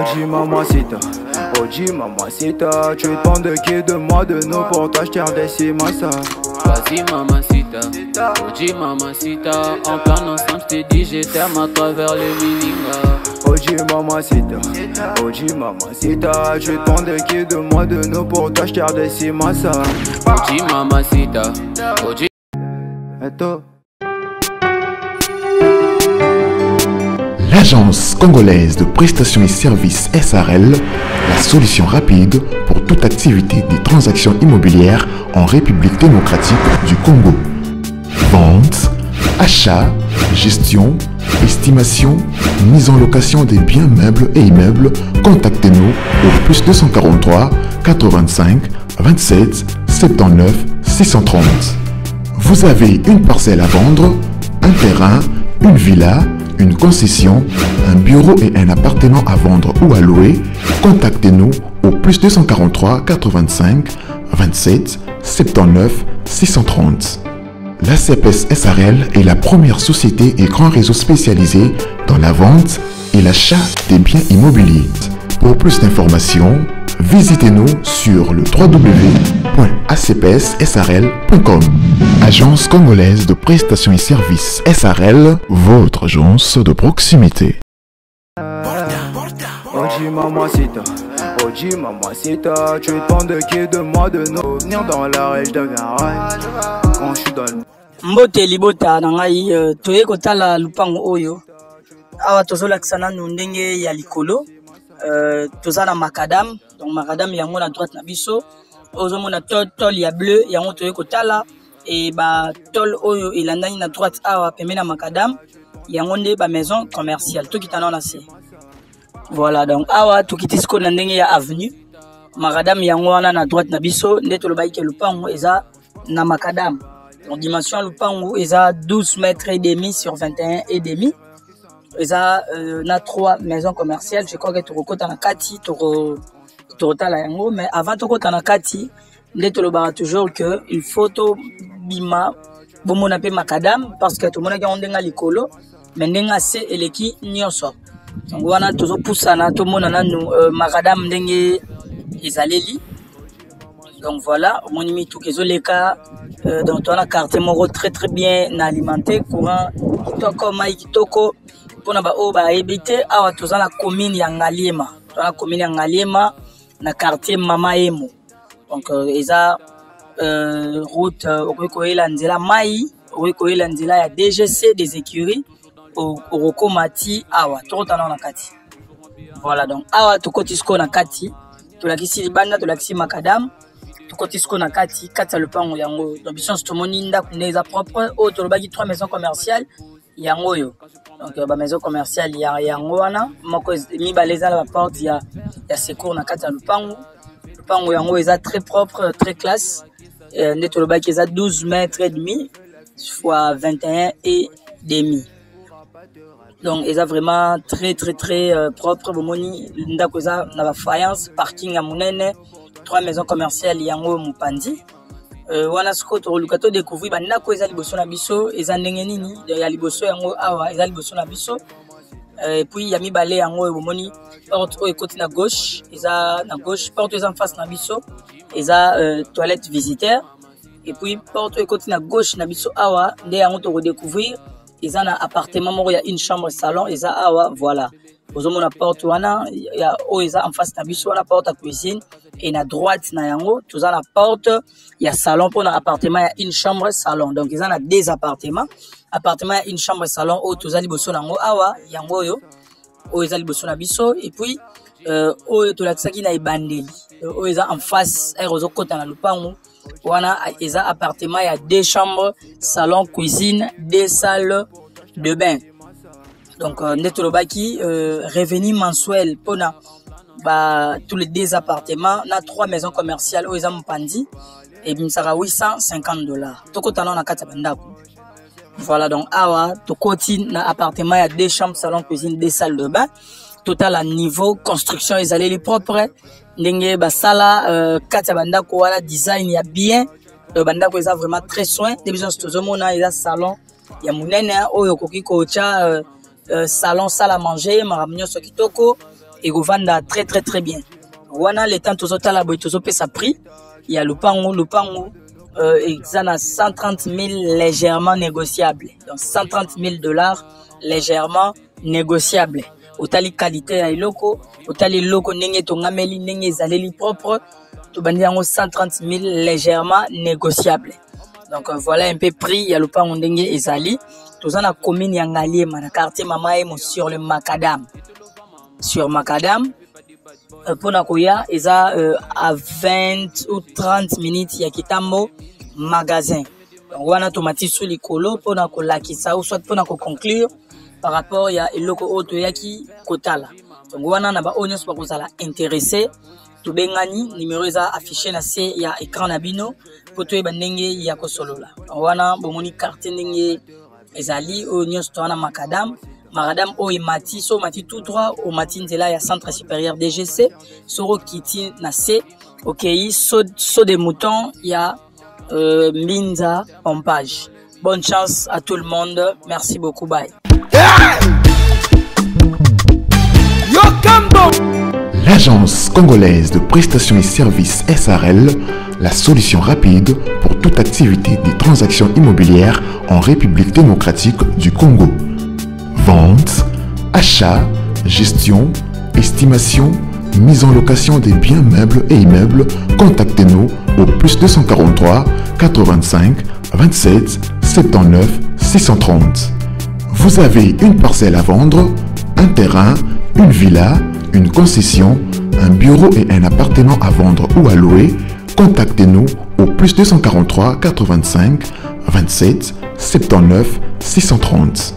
Oji mamacita, Oji mamacita, tu demandes qui de moi de nous pour t'acheter un décima ça. Vas-y mamacita, Oji mamacita, en plan ensemble j't'ai dit je t'aime à travers le mininga. Oji mamacita, Oji mamacita, tu demandes qui de moi de nous pour t'acheter un décima ça. Oji mamacita, Oji. Eto. L'agence congolaise de prestations et services SARL, la solution rapide pour toute activité des transactions immobilières en République démocratique du Congo. Vente, achat, gestion, estimation, mise en location des biens meubles et immeubles. Contactez-nous au plus 243 85 27 79 630. Vous avez une parcelle à vendre, un terrain, une villa, une concession, un bureau et un appartement à vendre ou à louer, contactez-nous au plus 243 85 27 79 630. La CPS SARL est la première société et grand réseau spécialisé dans la vente et l'achat des biens immobiliers. Pour plus d'informations, visitez-nous sur le www.acpssarl.com. Agence congolaise de prestations et services SARL, votre agence de proximité. Oji mamacita, Oji mamacita, tu demandes qui de moi de nous venir dans la région de Garay. Quand je suis dans le Mbote libota nangai toye kotala lupango oyo awa tozolakisa nanu ndenge ya likolo toza na macadam, donc macadam yango na droite na biso ozomona tol ya bleu yango toye kotala et ba tol oyo elandani na droite awa pembeni na macadam yango nde ba maison commerciale to kitana na se. Voilà, donc awa tokiti siko na ndenge ya avenue macadam yango wana na droite na biso nde tolobai ke lupango eza na macadam. Donc dimension lupango eza 12 mètres et demi sur 21 et demi. Eza na 3 maisons commerciales. Je crois que tu recota na kati torota la yango, mais avant to kota na kati nde tolobara toujours que il faut to bima bomona pe macadam parce que to mona ki ondenga likolo mais ndenga se eleki nyonso. Donc wana tozo poussana to mona nanu macadam ndenge ezaleli. Donc voilà, mon ami tout kezoleka dans ton quartier moro très bien alimenté courant kitoko mai kitoko pona ba o ba ebité awa toza na commune ya Ngaliema. Dans la commune ya Ngaliema na quartier Mama Emo. Donc eza route okoyela nzela mai, okoyela nzela ya DGC des écuries au Rokomati awa tokotana na kati. Voilà, donc awa tokotisko na kati tolakisi libanda tolakisi macadam Kotisko na kati ya lupango yango. Donc biso tomoni ndako neza propre o tolobaki 3 maisons commerciales yango yo. Donc ba maison commerciale ya yango wana moko mibale za la porte ya secours na kati ya lupango. Lupango yango eza très propre, très classe. Nde tolobaki eza 12 mètres et demi fois 21 et demi. Donc eza vraiment très propre. Bomoni ndako eza na ba faïence, parking ya munene. 3 maisons commerciales yango mupandi wana siko to lukato découvrir banda ko eza liboso na biso eza ndenge nini ya liboso yango awa eza liboso na biso et puis ya mibale yango bomoni porte o ekoti na gauche eza na gauche porte eza en face na biso eza toilette visiteur et puis porte o ekoti na gauche na biso awa nde yango to redécouvrir eza na appartement moko ya une chambre salon eza awa. Voilà, ozomona porte wana ya o eza en face na biso wana porte à cuisine et na droite na yango toza na porte ya salon pour na appartement ya une chambre salon. Donc ils ont na deux appartements ya une chambre salon o toza liboso nango awa yango yo o eza liboso na biso et puis o to lakisaki na ebandeli o eza en face aérozo kota na lupango wana eza appartement ya 2 chambres salon cuisine 2 salles de bain. Donc netolobaki revenu mensuel pona ba tous les 2 appartements na 3 maisons commerciales au exam pandi et bimsara $850 tokotana na kati bandako. Voilà, donc awa tokoti na appartement ya 2 chambres salon cuisine 2 salles de bain total à niveau construction ezaleli propre ndenge basala kati bandako wala design ya bien bandako eza vraiment très soin de besoin tozomona eza salon ya munene oyo koki kocha salon salle à manger maramnyo sokitoko et go vanda très très très bien. Wana le temps tozo tala boy tozo pesa prix, il y a lupango ça na 130 000 légèrement négociable. Donc 130 000 $ légèrement négociable. Otali qualité ya iloko, otali loko nenge tongameli nenge zaleli propre, to bandi yango 130 000 légèrement négociable. Donc voilà un peu prix ya lupango ndenge ezali. Toza na commune ya Ngaliema na quartier Mamaemo sur le Macadam. Sur Macadam, pour Nakoya, ils ont à 20 ou 30 minutes, il y a Kitambo magasin. Donc, on a automatique sur les colos pour Nakola qui ça ou soit pour Nako conclure par rapport à l'oko auto yaki kotala. Donc, on a ba onions pour vous alla intéressé. Tout bengani numéro est affiché na C il y a écran nabino pour tout bandenge yako solo là. On a bomoni carte ndenge ezali onions to na Macadam. Madame Oimati, so mati tout droit au matin de là, il y a centre supérieur DGC, Soro Kiti na C, ok, so des moutons, il y a Minza Pompage. Bonne chance à tout le monde, merci beaucoup, bye. L'agence congolaise de prestations et services SARL, la solution rapide pour toute activité des transactions immobilières en République démocratique du Congo. Vente, achat, gestion, estimation, mise en location des biens meubles et immeubles, contactez-nous au +243 85 27 79 630. Vous avez une parcelle à vendre, un terrain, une villa, une concession, un bureau et un appartement à vendre ou à louer, contactez-nous au +243 85 27 79 630.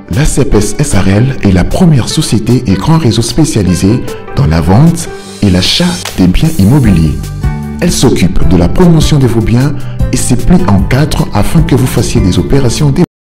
La CPS SARL est la première société et grand réseau spécialisé dans la vente et l'achat des biens immobiliers. Elle s'occupe de la promotion de vos biens et se plie en 4 afin que vous fassiez des opérations